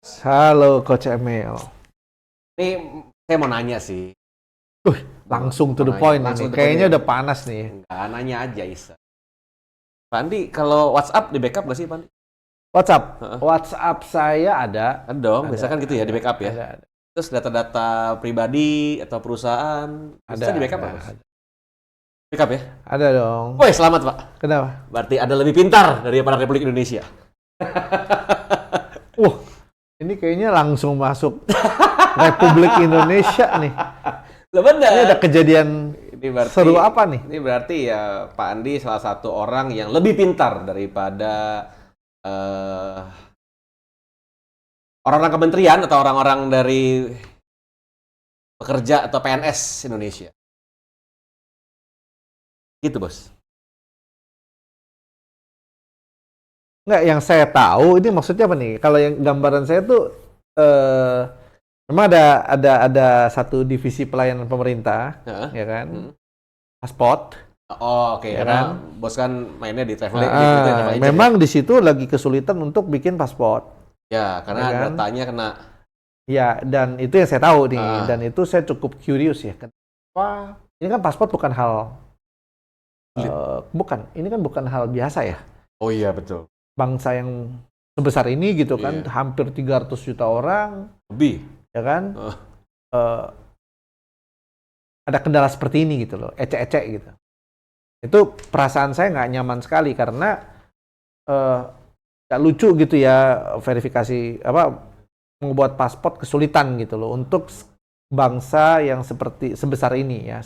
Halo Coach Emil. Ini saya mau nanya sih. Langsung to Mau the nanya, point langsung ini. to the point Kayaknya nih. udah panas nih. Enggak, nanya aja Isa. Pak Andi, kalau WhatsApp di backup nggak sih, Pak Andi? WhatsApp. Heeh. WhatsApp saya ada. Ada dong, Ada, biasa kan gitu ya, di backup ya. ada. Terus data-data pribadi atau perusahaan, Ada, bisa di backup ada, nggak, Mas? ada. Backup ya? Ada dong. Woi, selamat, Pak. Kenapa? Berarti Anda lebih pintar daripada Republik Indonesia. Wah, ini kayaknya langsung masuk Republik Indonesia nih. Loh, bener. Ini ada kejadian Ini berarti, seru apa nih? Ini berarti ya Pak Andi salah satu orang yang lebih pintar daripada eh, orang-orang kementerian atau orang-orang dari pekerja atau PNS Indonesia. Gitu, Bos. Nggak, yang saya tahu ini maksudnya apa nih? Kalau yang gambaran saya tuh memang ada satu divisi pelayanan pemerintah, Heeh. ya kan? Hmm. Pasport. Oh, oke. Ya Karena kan? Bos kan mainnya di travel Nah, gitu, travel agent memang di situ lagi kesulitan untuk bikin paspor. ya. Ya, karena Ya kan? datanya kena. Ya, dan itu yang saya tahu nih, Ah. dan itu saya cukup curious ya. Kenapa? Ini kan paspor bukan hal, ini kan bukan hal biasa ya. Oh iya, betul. Bangsa yang sebesar ini gitu kan, Iya. hampir 300 juta orang, Lebih. ya kan? Oh. Eh, ada kendala seperti ini gitu loh, ecek-ecek gitu. Itu perasaan saya nggak nyaman sekali karena nggak lucu gitu ya verifikasi apa membuat paspor kesulitan gitu loh untuk bangsa yang seperti sebesar ini ya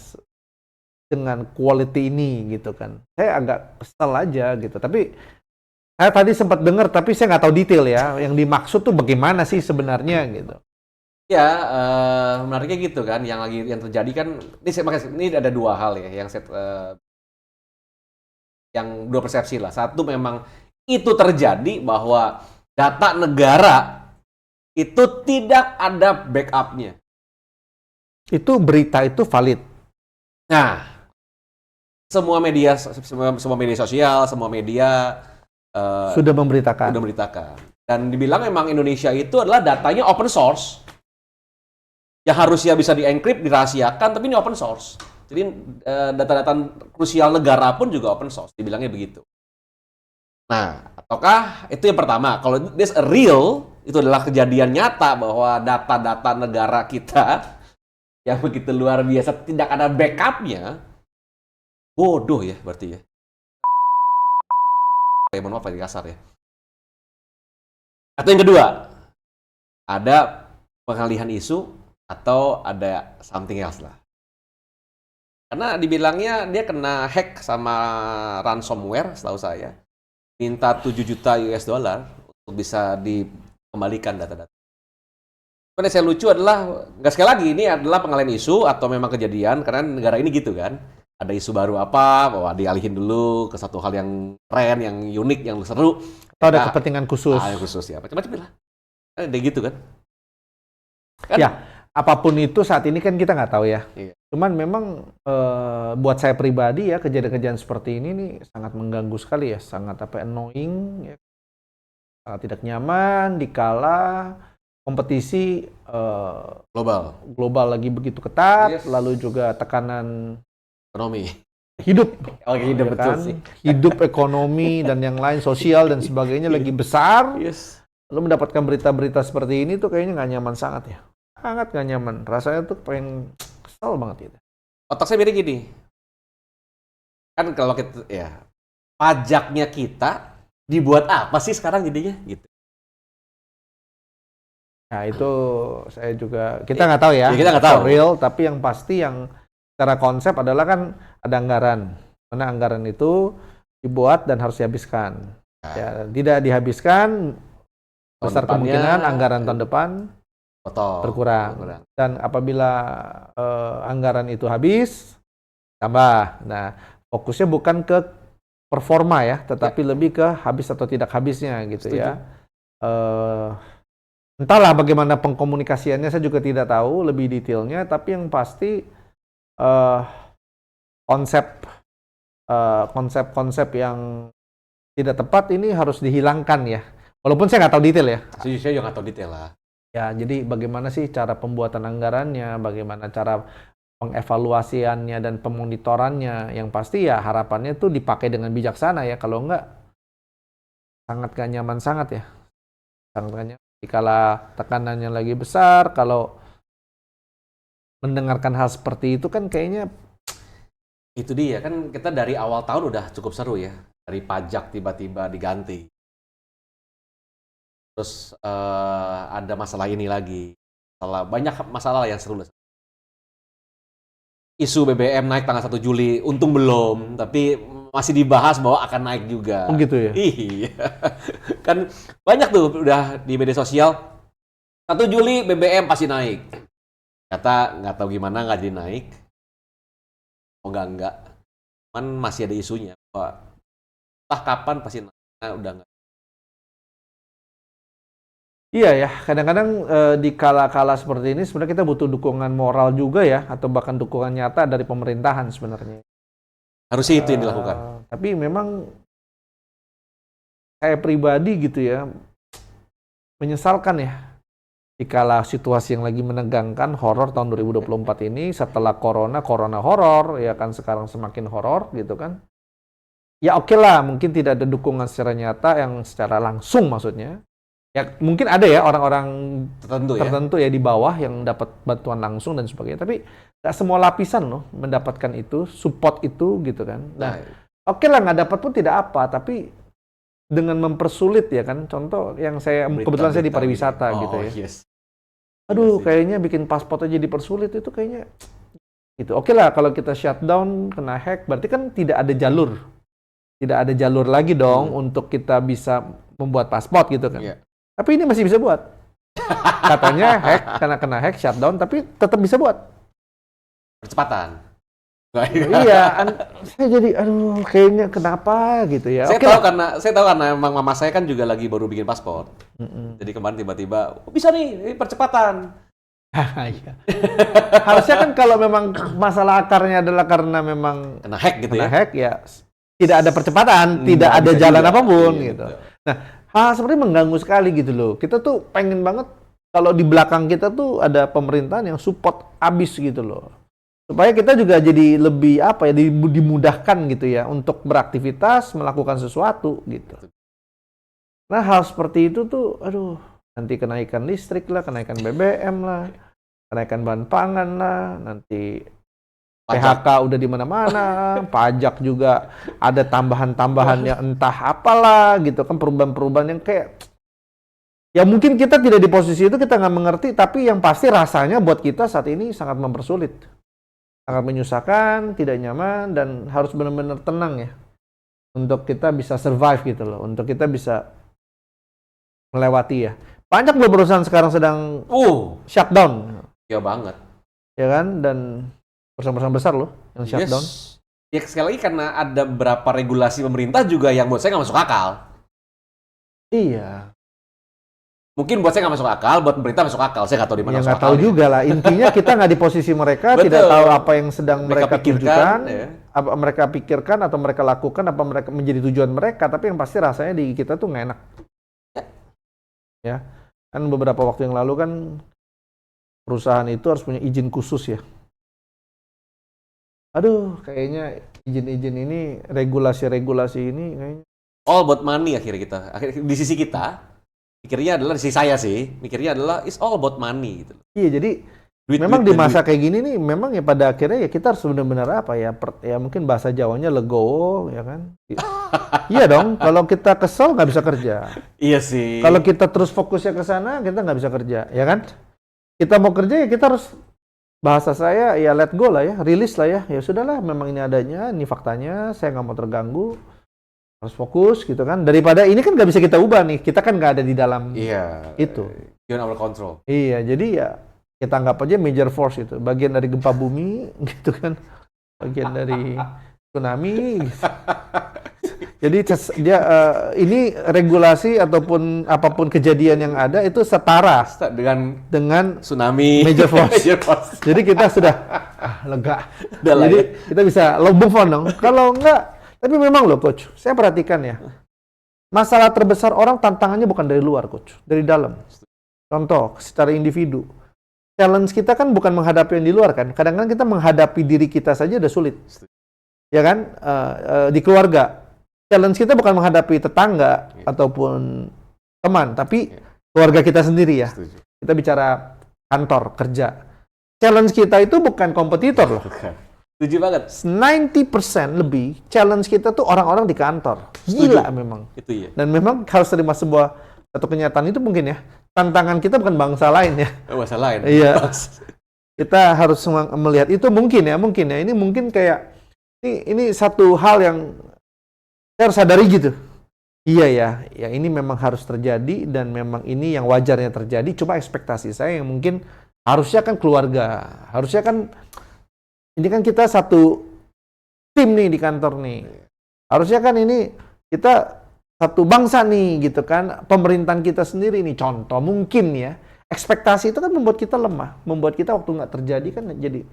dengan quality ini gitu kan. Saya agak kesel aja gitu. Tapi saya tadi sempat dengar tapi saya nggak tahu detail ya. Yang dimaksud tuh bagaimana sih sebenarnya gitu. Ya, menariknya gitu kan. Yang terjadi kan ini ada dua hal ya yang dua persepsi lah. Satu, memang itu terjadi bahwa data negara itu tidak ada backupnya. Itu berita itu valid. Nah, semua media sosial, semua media Sudah memberitakan. udah memberitakan. Dan dibilang memang Indonesia itu adalah datanya open source. Yang harusnya bisa di-encrypt, dirahasiakan, tapi ini open source. Jadi data-data krusial negara pun juga open source, dibilangnya begitu. Nah, ataukah itu yang pertama, kalau this a real, itu adalah kejadian nyata bahwa data-data negara kita yang begitu luar biasa tidak ada backupnya, bodoh ya berarti ya. Mohon maaf, kasar ya. Atau yang kedua, ada pengalihan isu atau ada something else lah. Karena dibilangnya dia kena hack sama ransomware, setahu saya. Minta 7 juta US dollar untuk bisa dikembalikan data-data. Yang saya lucu adalah, nggak sekali lagi, ini adalah pengalihan isu atau memang kejadian, karena negara ini gitu kan. Ada isu baru apa, bahwa dialihin dulu ke satu hal yang keren, yang unik, yang seru. Atau ada kepentingan khusus. Yang khusus ya, macam-macam lah. Ada gitu kan. Ya, apapun itu saat ini kan kita nggak tahu ya. Iya. Cuman memang buat saya pribadi ya kejadian-kejadian seperti ini nih sangat mengganggu sekali ya, sangat annoying ya. Sangat tidak nyaman dikala kompetisi global lagi begitu ketat, Yes. lalu juga tekanan Ekonomi. hidup, Oh, hidup, ya betul kan? sih. Hidup, ekonomi dan yang lain, sosial dan sebagainya lagi besar. Yes. Lalu mendapatkan berita-berita seperti ini tuh kayaknya nggak nyaman sangat ya, sangat nggak nyaman. Rasanya tuh pengen kesel banget gitu. Otak saya mirip gini. Kan kalau kita, ya, pajaknya kita dibuat apa sih sekarang jadinya? Gitu. Nah itu saya juga, kita nggak tahu ya, Ya, kita nggak tahu. for real, tapi yang pasti yang secara konsep adalah kan ada anggaran. Mana anggaran itu dibuat dan harus dihabiskan. Ya, tidak dihabiskan, besar depannya, kemungkinan anggaran tahun depan berkurang. Dan apabila anggaran itu habis, tambah. Nah, fokusnya bukan ke performa ya, tetapi lebih ke habis atau tidak habisnya gitu. Setuju. Ya. Entahlah bagaimana pengkomunikasiannya, saya juga tidak tahu lebih detailnya, tapi yang pasti konsep-konsep yang tidak tepat ini harus dihilangkan ya. Walaupun saya nggak tahu detail ya. Saya juga nggak tahu detail lah. Ya, jadi bagaimana sih cara pembuatan anggarannya, bagaimana cara pengevaluasiannya dan pemonitorannya. Yang pasti ya harapannya tuh dipakai dengan bijaksana ya. Kalau enggak, sangat gak nyaman sangat ya. Sangat gak nyaman. Dikala tekanannya lagi besar, kalau mendengarkan hal seperti itu kan kayaknya Itu dia kan kita dari awal tahun udah cukup seru ya. Dari pajak tiba-tiba diganti. Terus ada masalah ini lagi. Banyak masalah yang seru. Isu BBM naik tanggal 1 Juli, untung belum, tapi masih dibahas bahwa akan naik juga. oh gitu ya. Iya. Kan banyak tuh udah di media sosial. 1 Juli BBM pasti naik. Kata nggak tahu gimana nggak jadi naik. Oh enggak. Cuman masih ada isunya. Bahwa entah kapan pasti naik. Nah, udah nggak. Iya ya, kadang-kadang di kala-kala seperti ini sebenarnya kita butuh dukungan moral juga ya, atau bahkan dukungan nyata dari pemerintahan sebenarnya. Harusnya itu yang dilakukan. Tapi memang saya pribadi gitu ya, menyesalkan ya, di kala situasi yang lagi menegangkan horor tahun 2024 ini setelah corona horor, ya kan sekarang semakin horor gitu kan. Ya oke lah, mungkin tidak ada dukungan secara nyata yang secara langsung maksudnya. Ya mungkin ada ya orang-orang tertentu ya di bawah yang dapat bantuan langsung dan sebagainya. Tapi nggak semua lapisan loh mendapatkan itu, support itu gitu kan. Nah, oke lah nggak dapat pun tidak apa. Tapi dengan mempersulit ya kan. Contoh yang kebetulan saya di pariwisata gitu ya. Yes. Aduh, kayaknya bikin paspor aja dipersulit itu kayaknya gitu. Oke lah kalau kita shutdown kena hack, berarti kan tidak ada jalur. Tidak ada jalur lagi dong untuk kita bisa membuat paspor gitu kan. Yeah. Tapi ini masih bisa buat. Katanya hack, karena kena hack, shutdown, tapi tetap bisa buat. Percepatan. Iya, saya jadi, aduh, kayaknya kenapa gitu ya. Saya tahu karena emang mama saya kan juga lagi baru bikin paspor. Jadi kemarin tiba-tiba, bisa nih, percepatan. Iya. Harusnya kan kalau memang masalah akarnya adalah karena memang kena hack gitu kena hack, ya tidak ada percepatan, tidak ada jalan apapun gitu. Nah, hal seperti mengganggu sekali gitu loh. Kita tuh pengen banget kalau di belakang kita tuh ada pemerintahan yang support abis gitu loh. Supaya kita juga jadi lebih dimudahkan gitu ya untuk beraktivitas, melakukan sesuatu gitu. Nah, hal seperti itu tuh aduh, nanti kenaikan listrik lah, kenaikan BBM lah, kenaikan bahan pangan lah, nanti PHK udah di mana-mana, pajak juga ada tambahan-tambahan yang entah apalah gitu kan, perubahan-perubahan yang kayak ya mungkin kita tidak di posisi itu, kita nggak mengerti, tapi yang pasti rasanya buat kita saat ini sangat mempersulit, sangat menyusahkan, tidak nyaman, dan harus benar-benar tenang ya untuk kita bisa survive gitu loh, untuk kita bisa melewati ya. Banyak loh perusahaan sekarang sedang shutdown. Ya banget. Ya kan, dan perusahaan-perusahaan besar loh yang shutdown. Ya sekali lagi karena ada beberapa regulasi pemerintah juga yang buat saya nggak masuk akal. Iya. Mungkin buat saya nggak masuk akal, buat pemerintah masuk akal. Saya nggak tahu di mana. Ya nggak tahu juga lah. Intinya kita nggak di posisi mereka, tidak tahu apa yang sedang mereka tunjukkan, apa mereka pikirkan atau mereka lakukan, apa mereka menjadi tujuan mereka. Tapi yang pasti rasanya di kita tuh nggak enak. Ya, kan beberapa waktu yang lalu kan perusahaan itu harus punya izin khusus ya. Aduh, kayaknya izin-izin ini, regulasi-regulasi ini kayaknya all about money akhirnya di sisi kita mikirnya adalah, di sisi saya sih mikirnya adalah it's all about money gitu. Iya, jadi memang di masa kayak gini nih memang ya pada akhirnya ya kita harus benar-benar apa ya, ya mungkin bahasa Jawanya legowo ya kan. Iya dong, kalau kita kesel nggak bisa kerja. Iya sih. Kalau kita terus fokusnya ke sana, kita nggak bisa kerja, ya kan? Kita mau kerja ya kita harus, bahasa saya ya let go lah ya, rilis lah ya. Ya sudahlah, memang ini adanya, ini faktanya, saya nggak mau terganggu, harus fokus gitu kan. Daripada ini kan nggak bisa kita ubah nih, kita kan nggak ada di dalam itu. Beyond our control. Iya, jadi ya kita anggap aja major force itu, bagian dari gempa bumi gitu kan, bagian dari tsunami. Gitu. Jadi dia ini regulasi ataupun apapun kejadian yang ada itu setara dengan tsunami major force. Jadi kita sudah lega. Jadi kita bisa move on dong. Kalau enggak, tapi memang loh coach, saya perhatikan ya. masalah terbesar orang tantangannya bukan dari luar, coach, dari dalam. Contoh, secara individu. Challenge kita kan bukan menghadapi yang di luar kan. Kadang-kadang kita menghadapi diri kita saja udah sulit. Ya kan? Di keluarga. Challenge kita bukan menghadapi tetangga ataupun teman, tapi keluarga kita sendiri ya. Kita bicara kantor, kerja. Challenge kita itu bukan kompetitor loh. Setuju banget. 90% lebih challenge kita tuh orang-orang di kantor. Gila memang. Itu ya. Dan memang harus terima satu kenyataan itu mungkin ya. Tantangan kita bukan bangsa lain ya. Bangsa lain. Iya. Kita harus melihat itu mungkin ya. Ini mungkin kayak ini satu hal yang saya harus sadari gitu. Iya ya, ini memang harus terjadi dan memang ini yang wajarnya terjadi. Cuma ekspektasi saya yang mungkin harusnya kan keluarga, harusnya kan ini kan kita satu tim nih di kantor nih. Harusnya kan ini kita satu bangsa nih gitu kan. Pemerintahan kita sendiri nih contoh mungkin ya. Ekspektasi itu kan membuat kita lemah, membuat kita waktu nggak terjadi kan jadi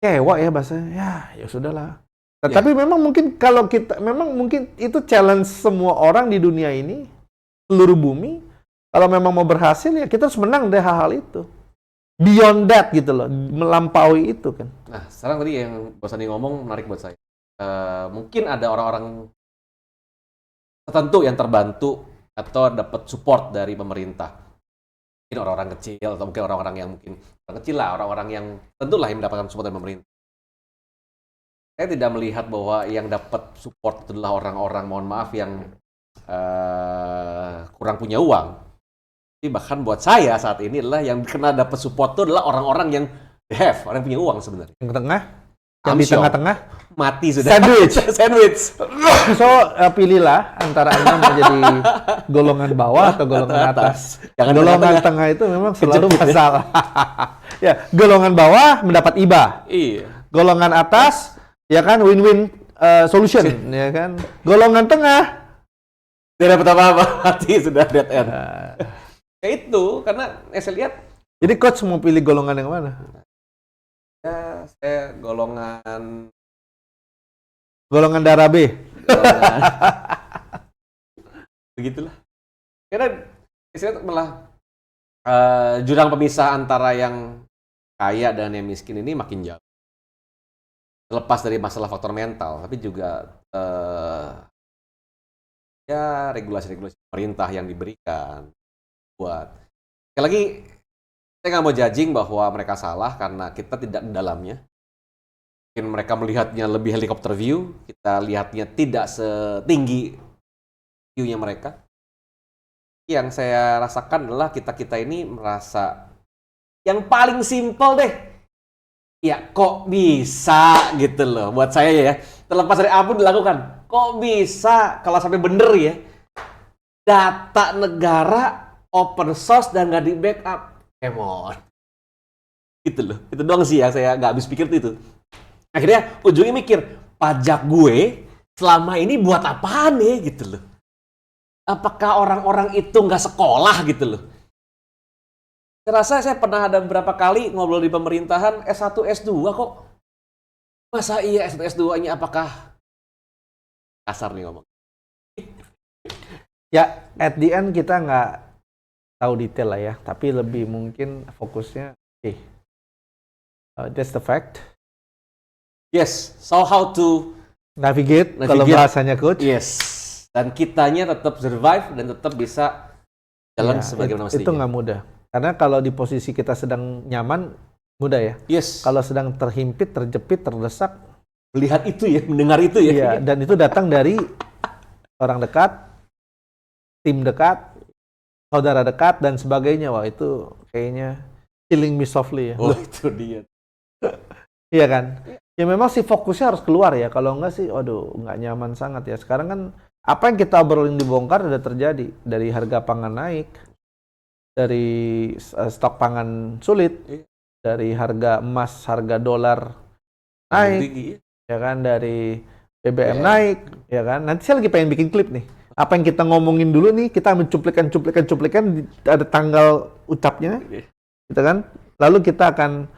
kecewa ya bahasanya. Ya sudahlah. Tapi memang mungkin kalau kita memang mungkin itu challenge semua orang di dunia ini, seluruh bumi. Kalau memang mau berhasil ya kita harus menang deh hal-hal itu. Beyond that gitu loh, melampaui itu kan. Nah, sekarang tadi yang Bos Andi ngomong menarik buat saya. Mungkin ada orang-orang tertentu yang terbantu atau dapat support dari pemerintah. Mungkin orang-orang kecil atau mungkin orang-orang yang mungkin orang kecil lah, orang-orang yang tentulah yang mendapatkan support dari pemerintah. Saya tidak melihat bahwa yang dapat support itu adalah orang-orang, mohon maaf, yang kurang punya uang. Tapi bahkan buat saya saat ini adalah yang kena dapat support itu adalah orang-orang yang orang yang punya uang sebenarnya. Yang tengah, yang di tengah-tengah mati sudah. Sandwich. So pilihlah antara Anda mau jadi golongan bawah atau golongan atas. Golongan tengah itu memang selalu masalah. Ya, golongan bawah mendapat IBA. Iya. Golongan atas ya kan win-win solution ya kan. Golongan tengah tidak dapat apa-apa, mati sudah dead end. Ya itu, karena saya lihat. Jadi coach mau pilih golongan yang mana? Ya, saya golongan darah B. Begitulah. Karena saya malah jurang pemisah antara yang kaya dan yang miskin ini makin jauh. Lepas dari masalah faktor mental, tapi juga ya regulasi-regulasi pemerintah yang diberikan buat. Sekali lagi, saya nggak mau judging bahwa mereka salah karena kita tidak di dalamnya. Mungkin mereka melihatnya lebih helikopter view, kita lihatnya tidak setinggi view-nya mereka. Yang saya rasakan adalah kita-kita ini merasa yang paling simpel deh. Ya kok bisa gitu loh buat saya ya. Terlepas dari apa dilakukan. Kok bisa kalau sampai bener ya. Data negara open source dan nggak di backup. Come on. Gitu loh. Itu doang sih yang saya nggak habis pikir itu. Akhirnya ujungnya mikir, pajak gue selama ini buat apaan ya gitu loh. Apakah orang-orang itu nggak sekolah gitu loh. Saya rasa saya pernah ada beberapa kali ngobrol di pemerintahan S1, S2 kok. Masa iya S1, S2-nya apakah kasar nih ngomong. Ya, at the end kita nggak tahu detail lah ya. Tapi lebih mungkin fokusnya, that's the fact. Yes, so how to navigate. Kalau bahasanya coach. Yes, dan kitanya tetap survive dan tetap bisa jalan sebagaimana mestinya. Itu nggak mudah. Karena kalau di posisi kita sedang nyaman, mudah ya. Yes. Kalau sedang terhimpit, terjepit, terdesak, melihat itu ya, mendengar itu ya. Iya, dan itu datang dari orang dekat, tim dekat, saudara dekat, dan sebagainya. Wah, itu kayaknya killing me softly ya. Oh, itu dia. Iya kan? Ya memang sih fokusnya harus keluar ya. Kalau enggak sih, waduh, nggak nyaman sangat ya. Sekarang kan, apa yang kita obrolin dibongkar udah terjadi. Dari harga pangan naik, dari stok pangan sulit, dari harga emas, harga dolar naik, ya kan, dari BBM naik, ya kan. Nanti saya lagi pengen bikin klip nih. Apa yang kita ngomongin dulu nih, kita mencuplikan, ada tanggal ucapnya, gitu kan. Lalu kita akan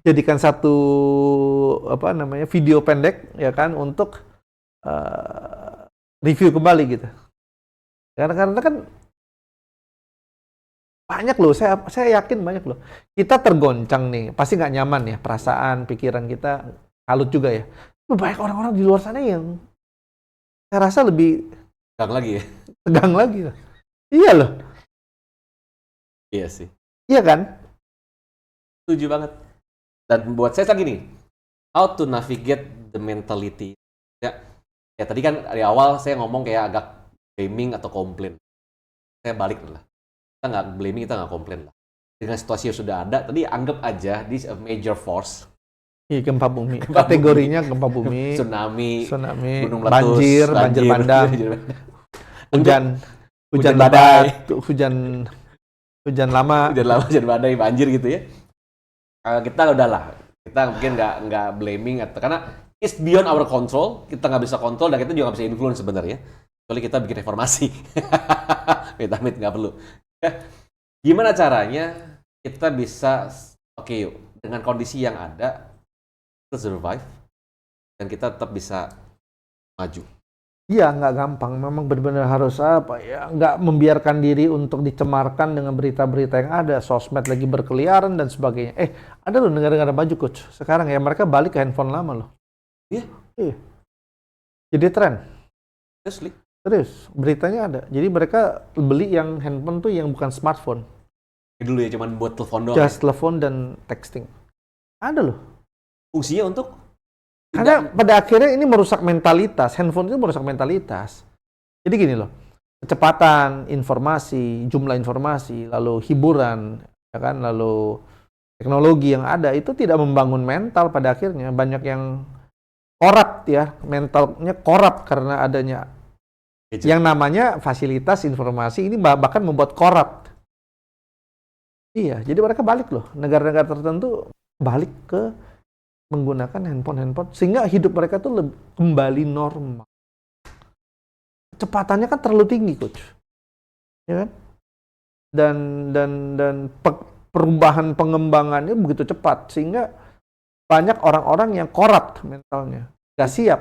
jadikan satu video pendek, ya kan, untuk review kembali gitu. Karena kan banyak loh, saya yakin banyak loh. Kita tergoncang nih, pasti nggak nyaman ya, perasaan, pikiran kita kalut juga ya. Tapi banyak orang-orang di luar sana yang saya rasa lebih Gang lagi ya. tegang lagi. Iya loh, Iya sih. iya kan? Setuju banget. Dan buat saya gini, how to navigate the mentality. Ya tadi kan dari awal saya ngomong kayak agak blaming atau komplain. Saya balik lah. Kita nggak blaming, kita nggak komplain lah. Dengan situasi yang sudah ada, tadi anggap aja this a major force. Iya, gempa bumi. Kategorinya gempa bumi, Tsunami, gunung meletus, banjir bandang, hujan badai, hujan lama. hujan badai, banjir gitu ya. Kita udahlah, kita mungkin nggak blaming atau karena it's beyond our control, kita nggak bisa kontrol dan kita juga nggak bisa influence sebenarnya. Kecuali kita bikin reformasi, amit-amit nggak perlu. Gimana caranya kita bisa oke, dengan kondisi yang ada kita survive dan kita tetap bisa maju. Iya, nggak gampang. Memang benar-benar harus nggak membiarkan diri untuk dicemarkan dengan berita-berita yang ada. Sosmed lagi berkeliaran dan sebagainya. Ada loh negara-negara maju, Coach. Sekarang ya mereka balik ke handphone lama loh. Iya? Iya. Jadi tren. Seriously? Terus, beritanya ada. Jadi mereka beli yang handphone tuh yang bukan smartphone. Dulu ya, cuman buat telepon doang. Just telepon dan texting. Ada loh. Fungsinya untuk Karena pada akhirnya ini merusak mentalitas. Handphone itu merusak mentalitas. Jadi gini loh, kecepatan informasi, jumlah informasi, lalu hiburan, ya kan, lalu teknologi yang ada itu tidak membangun mental pada akhirnya. Banyak yang korup ya, mentalnya korup karena adanya yang namanya fasilitas informasi ini bahkan membuat korup. Iya, jadi mereka balik loh. Negara-negara tertentu balik ke menggunakan handphone sehingga hidup mereka tuh kembali normal. Kecepatannya kan terlalu tinggi, Coach. Ya kan? Dan perubahan pengembangannya begitu cepat sehingga banyak orang-orang yang korup mentalnya, nggak siap.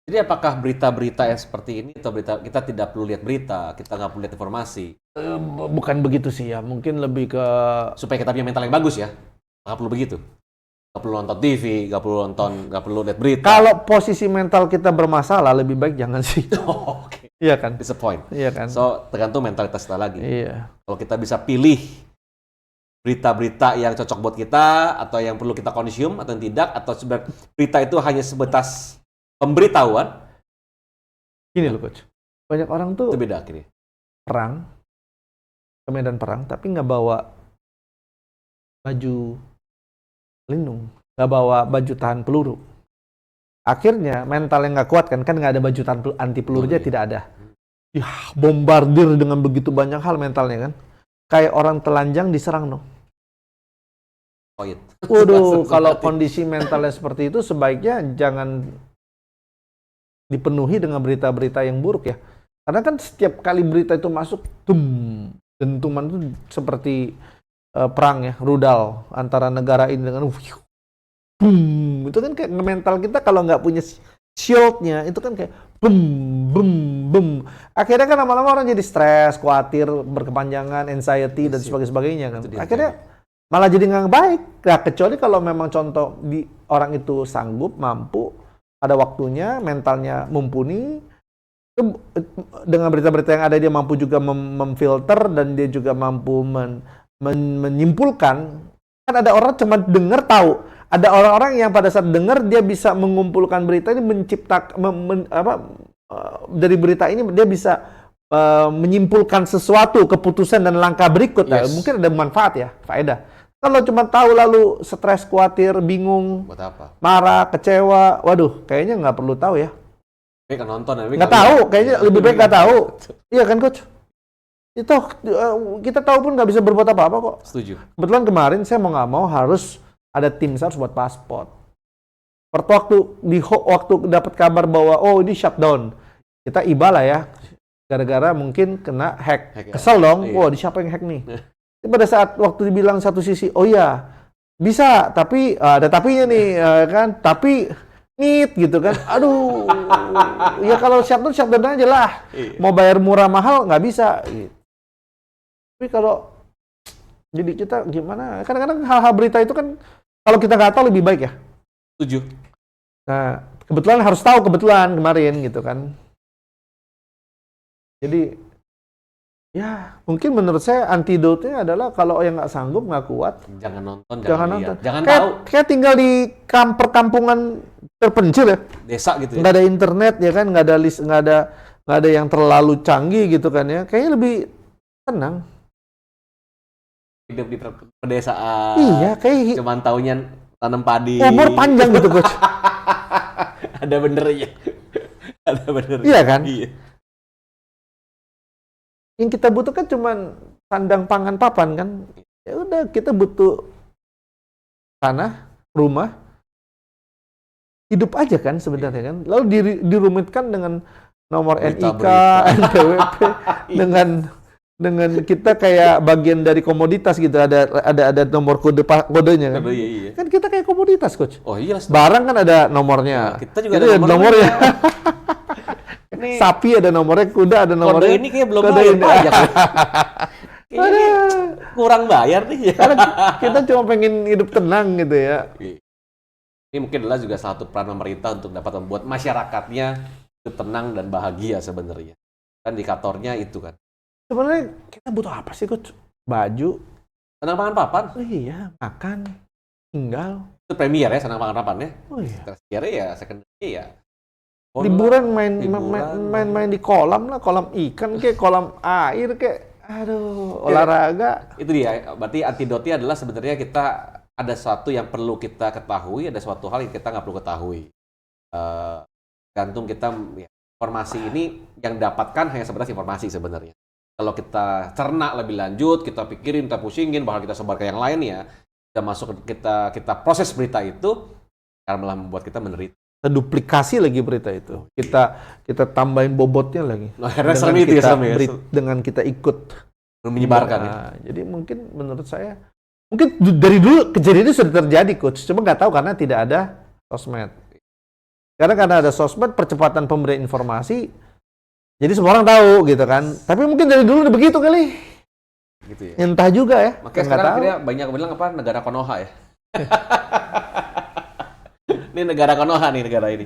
Jadi apakah berita-berita yang seperti ini atau berita kita tidak perlu lihat berita, kita nggak perlu lihat informasi? Bukan begitu sih ya, mungkin lebih ke supaya kita punya mental yang bagus ya, nggak perlu begitu. Nggak perlu nonton TV, nggak perlu lihat berita. Kalau posisi mental kita bermasalah, lebih baik jangan sih. Oke. Iya kan? Disappoint. Iya kan? So tergantung mentalitas kita lagi. Iya. Kalau kita bisa pilih berita-berita yang cocok buat kita atau yang perlu kita konsum atau yang tidak, atau berita itu hanya sebatas pemberitahuan. Gini loh, Coach. Banyak orang tuh itu beda akhirnya. Perang, ke medan perang, tapi nggak bawa baju pelindung, nggak bawa baju tahan peluru. Akhirnya mental yang nggak kuat kan nggak ada baju tahan anti peluru aja tidak ada. Ya, bombardir dengan begitu banyak hal mentalnya kan. Kayak orang telanjang diserang dong. Waduh, kalau kondisi mentalnya seperti itu sebaiknya jangan dipenuhi dengan berita-berita yang buruk ya. Karena kan setiap kali berita itu masuk, dentuman itu seperti perang ya, rudal antara negara ini dengan itu kan kayak mental kita kalau nggak punya shieldnya itu kan kayak bum. Akhirnya kan lama-lama orang jadi stres, khawatir, berkepanjangan, anxiety dan sebagainya kan. Akhirnya malah jadi nggak baik. Nah, kecuali kalau memang contoh orang itu sanggup, mampu, ada waktunya, mentalnya mumpuni, dengan berita-berita yang ada dia mampu juga memfilter dan dia juga mampu menyimpulkan. Kan ada orang cuma dengar tahu, ada orang-orang yang pada saat dengar dia bisa mengumpulkan berita ini, menciptakan dari berita ini dia bisa menyimpulkan sesuatu, keputusan dan langkah berikut. Yes. Mungkin ada manfaat ya, faedah. Kalau cuma tahu lalu stres, khawatir, bingung, buat apa? Marah, kecewa, waduh, kayaknya nggak perlu tahu ya. Nggak nonton, nggak tahu, kayaknya lebih baik nggak tahu. Iya kan, Coach? Itu kita tahu pun nggak bisa berbuat apa-apa kok. Setuju. Kebetulan kemarin saya mau nggak mau harus ada tim SAR buat paspor. Waktu dapat kabar bahwa ini shutdown, kita iba lah ya, gara-gara mungkin kena hack. Kesel dong, iya. Siapa yang hack nih? Pada saat waktu dibilang satu sisi, oh iya bisa, tapi ada tapinya nih, kan? Tapi nit gitu kan. Aduh, ya kalau shutdown aja lah. Iya. Mau bayar murah mahal nggak bisa. Gitu. Tapi kalau jadi kita gimana? Kadang-kadang hal-hal berita itu kan kalau kita nggak tahu lebih baik ya. Setuju. Nah, kebetulan harus tahu kebetulan kemarin gitu kan. Jadi ya mungkin menurut saya antidotnya adalah kalau yang nggak sanggup nggak kuat Jangan nonton, jangan jangan nonton. lihat, jangan Kayak, tahu. kayak tinggal di perkampungan terpencil ya, Desa gitu ya. nggak ada internet ya kan, nggak ada list, nggak ada yang terlalu canggih gitu kan ya. Kayaknya lebih tenang. Hidup di pedesaan. Iya, kayak Cuman taunya tanam padi. umur panjang gitu coach. Ada benernya. Ada benernya. Iya kan? Iya. Yang kita butuhkan cuman sandang pangan papan kan. Ya udah, kita butuh tanah, rumah, hidup aja kan sebenarnya kan. Lalu dirumitkan dengan nomor NIK, NPWP, dengan kita kayak bagian dari komoditas gitu, ada nomor kodenya kan. Iya. Kan kita kayak komoditas coach. Oh iya. Barang kan ada nomornya. Nah, kita juga Itu ada nomornya. Ini Sapi ada nomornya, kuda ada nomornya. kode ini kayak belum Kode bayar ini. pajak. Kayaknya kurang bayar nih. Karena kita cuma pengen hidup tenang gitu ya. Ini mungkin adalah juga satu peran pemerintah untuk dapat membuat masyarakatnya hidup tenang dan bahagia sebenarnya. Kan indikatornya itu kan. Sebenarnya kita butuh apa sih coach? Baju. Senang pangan papan. Oh iya, makan, tinggal. Itu premier ya, senang pangan papan ya. Oh iya. Tersier ya, secondary ya. Liburan Liburan, main di kolam lah, kolam ikan kayak kolam air kayak, aduh, olahraga. Itu dia. Berarti antidotnya adalah sebenarnya kita ada sesuatu yang perlu kita ketahui, ada suatu hal yang kita nggak perlu ketahui. Gantung kita ya, informasi ini yang dapatkan hanya sebatas informasi sebenarnya. Kalau kita cerna lebih lanjut, kita pikirin, kita pusingin, bahkan kita sebar ke yang lain ya, kita masuk kita proses berita itu akan malah membuat kita menderita. Kita duplikasi lagi berita itu. Kita tambahin bobotnya lagi. Nah, akhirnya serem itu ya, serem ya. Dengan kita ikut Menyebarkan ya. Nah, jadi mungkin menurut saya, mungkin dari dulu kejadian itu sudah terjadi coach, cuma nggak tahu karena tidak ada sosmed. Karena ada sosmed, percepatan pemberian informasi, jadi semua orang tahu gitu kan. Tapi mungkin dari dulu udah begitu kali. Gitu ya. Entah juga ya. Makanya sekarang akhirnya banyak bilang apa, negara Konoha ya. Ini negara Konoha nih, negara ini.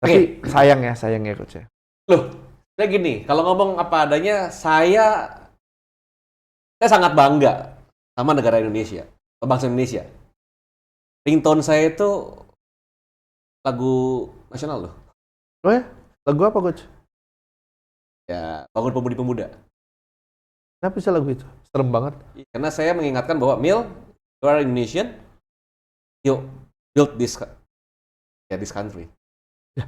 Tapi sayang ya coach ya. Loh, saya gini, kalau ngomong apa adanya, saya sangat bangga sama negara Indonesia, bangsa Indonesia. Ringtone saya itu lagu nasional loh. Oh ya? Lagu apa coach? Ya, Bangun Pemudi-Pemuda. Kenapa bisa lagu itu? Serem banget. Karena saya mengingatkan bahwa Mil, you are Indonesian, yuk build this country. Ya,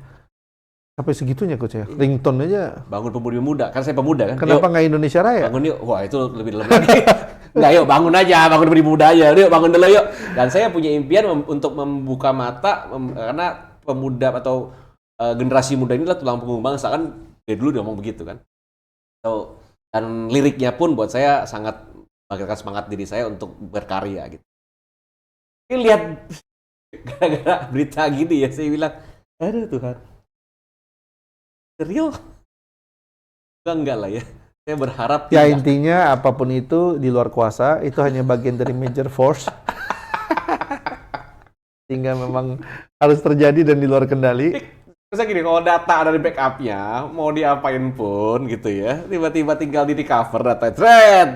sampai segitunya coach ya. Ringtone aja. Bangun Pemudi-Pemuda, kan saya pemuda kan. Kenapa nggak Indonesia Raya? Bangun yuk, wah itu lebih dalam lagi. Nggak, yuk bangun aja, bangun Pemudi-Pemuda aja, yuk bangun dulu yuk. Dan saya punya impian untuk membuka mata, karena pemuda atau generasi muda ini adalah tulang punggung bangsa kan. Dari dulu dia ngomong begitu kan. So, dan liriknya pun buat saya sangat membangkitkan semangat diri saya untuk berkarya gitu. Ini lihat gara-gara berita gini ya, saya bilang, aduh Tuhan. Serius? Enggak lah ya. Saya berharap ya tidak. Intinya apapun itu di luar kuasa, itu hanya bagian dari major force. Sehingga memang harus terjadi dan di luar kendali. Terus gini, kalau data ada di backupnya, mau diapain pun gitu ya, tiba-tiba tinggal di recover data,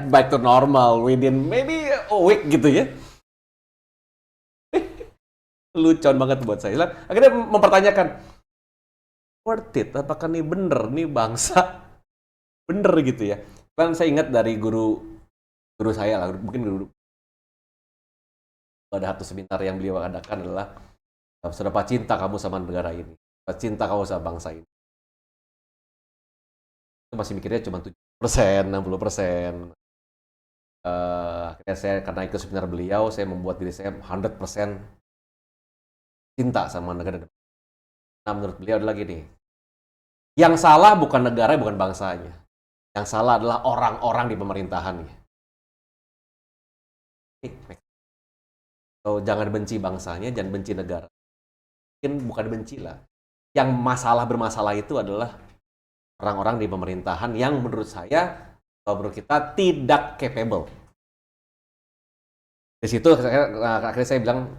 back to normal within maybe a week gitu ya. Lucuan banget buat saya. Akhirnya mempertanyakan, worth it? Apakah ini bener? Nih bangsa bener gitu ya. Kan saya ingat dari guru saya lah, mungkin guru ada satu seminar yang beliau adakan adalah seberapa cinta kamu sama negara ini. Cinta kamu sama bangsa ini. Itu masih mikirnya cuma 70%, 60%. Akhirnya saya, karena ikut seminar beliau, saya membuat diri saya 100% cinta sama negara. Nah, menurut beliau adalah gini, yang salah bukan negara, bukan bangsanya. Yang salah adalah orang-orang di pemerintahannya. So, jangan benci bangsanya, jangan benci negara. mungkin bukan benci lah. Yang bermasalah itu adalah orang-orang di pemerintahan yang menurut saya, atau menurut kita tidak capable. Di situ akhirnya saya bilang,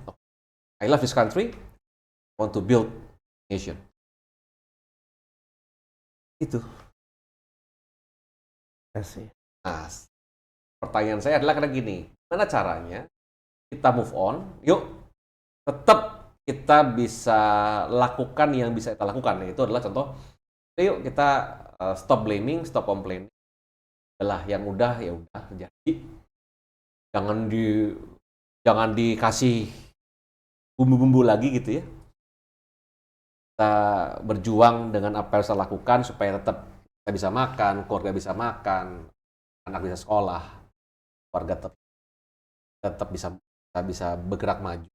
I love this country, I want to build nation. Itu. Nah, pertanyaan saya adalah karena gini, gimana caranya kita move on, yuk tetap kita bisa lakukan yang bisa kita lakukan. Itu adalah contoh, yuk kita stop blaming, stop complaining. Adalah yang udah ya udah terjadi. Jangan dikasih bumbu-bumbu lagi gitu ya. Kita berjuang dengan apa yang kita lakukan supaya tetap kita bisa makan, keluarga bisa makan, anak bisa sekolah, keluarga tetap bisa bergerak maju.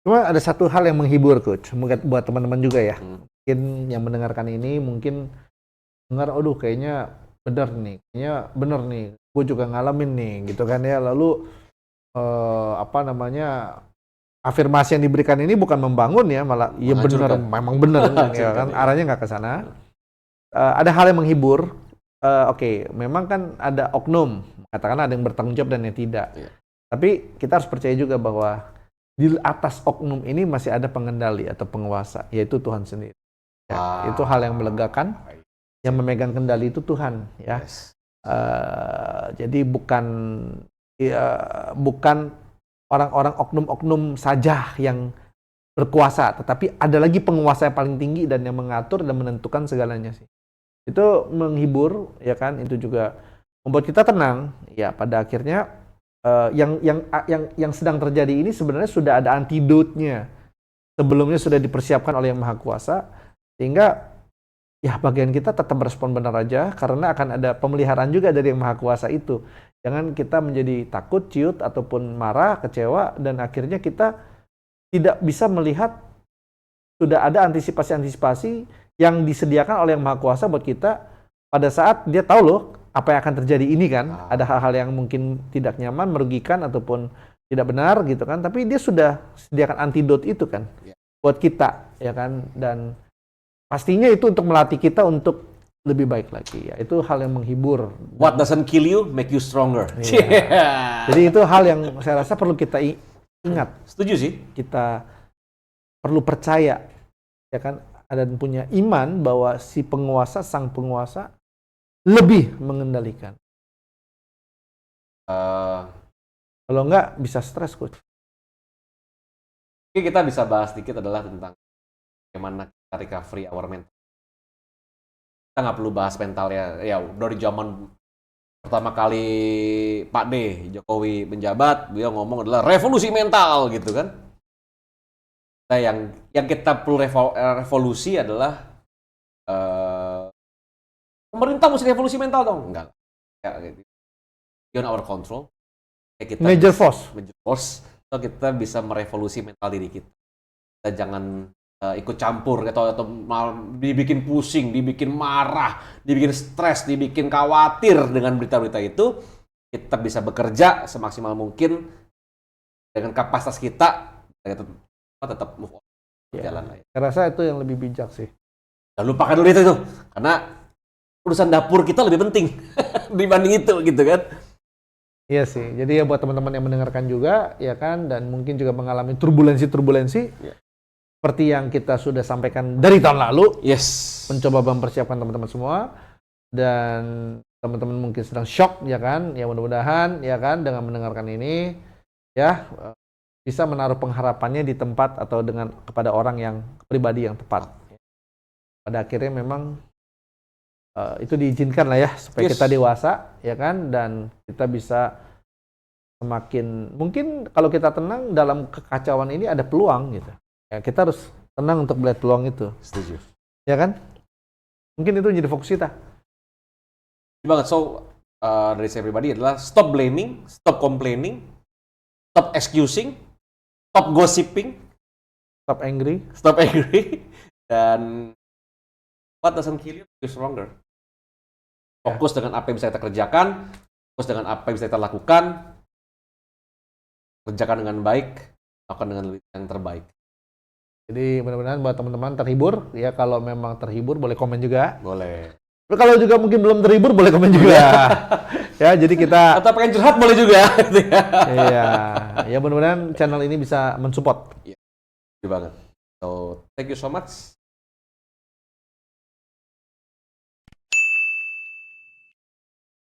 Cuma ada satu hal yang menghibur, Coach, buat teman-teman juga ya. Mungkin yang mendengarkan ini mungkin dengar, aduh kayaknya bener nih, gue juga ngalamin nih, gitu kan ya. Lalu afirmasi yang diberikan ini bukan membangun ya, malah iya bener, memang bener ya kan, arahnya nggak ke sana. Ada hal yang menghibur. Oke, memang kan ada oknum, katakanlah ada yang bertanggung jawab dan yang tidak. Tapi kita harus percaya juga bahwa di atas oknum ini masih ada pengendali atau penguasa, yaitu Tuhan sendiri. Ya, itu hal yang melegakan. Yang memegang kendali itu Tuhan, ya. Jadi bukan orang-orang oknum-oknum saja yang berkuasa, tetapi ada lagi penguasa yang paling tinggi dan yang mengatur dan menentukan segalanya sih. Itu menghibur, ya kan? Itu juga membuat kita tenang. Ya, pada akhirnya yang sedang terjadi ini sebenarnya sudah ada antidotnya. Sebelumnya sudah dipersiapkan oleh Yang Maha Kuasa, sehingga ya bagian kita tetap berespon benar aja, karena akan ada pemeliharaan juga dari Yang Maha Kuasa itu. Jangan kita menjadi takut, ciut, ataupun marah, kecewa, dan akhirnya kita tidak bisa melihat sudah ada antisipasi-antisipasi yang disediakan oleh Yang Maha Kuasa buat kita pada saat dia tahu loh apa yang akan terjadi ini kan. Ada hal-hal yang mungkin tidak nyaman, merugikan, ataupun tidak benar gitu kan, tapi dia sudah sediakan antidot itu kan buat kita, ya kan. Dan pastinya itu untuk melatih kita untuk lebih baik lagi ya. Itu hal yang menghibur. What doesn't kill you make you stronger. Jadi itu hal yang saya rasa perlu kita ingat. Setuju sih. Kita perlu percaya, ya kan, dan punya iman bahwa si penguasa, sang penguasa lebih mengendalikan. Kalau enggak bisa stres, Coach. Oke, kita bisa bahas sedikit adalah tentang bagaimana kita recovery our mental. Kita nggak perlu bahas mental ya dari zaman pertama kali Pak D Jokowi menjabat, beliau ngomong adalah revolusi mental gitu kan. Nah, yang kita perlu revolusi adalah pemerintah mesti revolusi mental dong, enggak? Ya, gitu. Beyond our control. Ya, kita major force, so kita bisa merevolusi mental diri kita. Kita jangan ikut campur atau dibikin pusing, dibikin marah, dibikin stres, dibikin khawatir dengan berita-berita itu. Kita bisa bekerja semaksimal mungkin dengan kapasitas kita, tetap move on, jalan aja. Saya rasa itu yang lebih bijak sih. Dan lupakan dulu itu karena urusan dapur kita lebih penting dibanding itu gitu kan. Iya sih. Jadi ya buat teman-teman yang mendengarkan juga, ya kan, dan mungkin juga mengalami turbulensi. Seperti yang kita sudah sampaikan dari tahun lalu, mencoba mempersiapkan teman-teman semua, dan teman-teman mungkin sedang shock, ya kan, ya mudah-mudahan, ya kan, dengan mendengarkan ini, ya bisa menaruh pengharapannya di tempat atau kepada orang yang pribadi yang tepat. Pada akhirnya memang itu diizinkan lah ya, supaya kita dewasa, ya kan, dan kita bisa semakin, mungkin kalau kita tenang dalam kekacauan ini ada peluang gitu. Ya, kita harus tenang untuk melihat peluang itu. Setuju. Ya kan? Mungkin itu jadi fokus kita. Banget. So, dari saya pribadi adalah stop blaming, stop complaining, stop excusing, stop gossiping, stop angry, dan what doesn't kill you make you stronger. Fokus dengan apa yang bisa kita kerjakan, fokus dengan apa yang bisa kita lakukan, kerjakan dengan baik, lakukan dengan yang terbaik. Jadi mudah-mudahan buat teman-teman terhibur ya, kalau memang terhibur boleh komen juga. Boleh. Tapi kalau juga mungkin belum terhibur boleh komen juga. Ya, jadi kita Atau pengen curhat boleh juga. iya, ya mudah-mudahan channel ini bisa mensupport. Iya banget. So, thank you so much.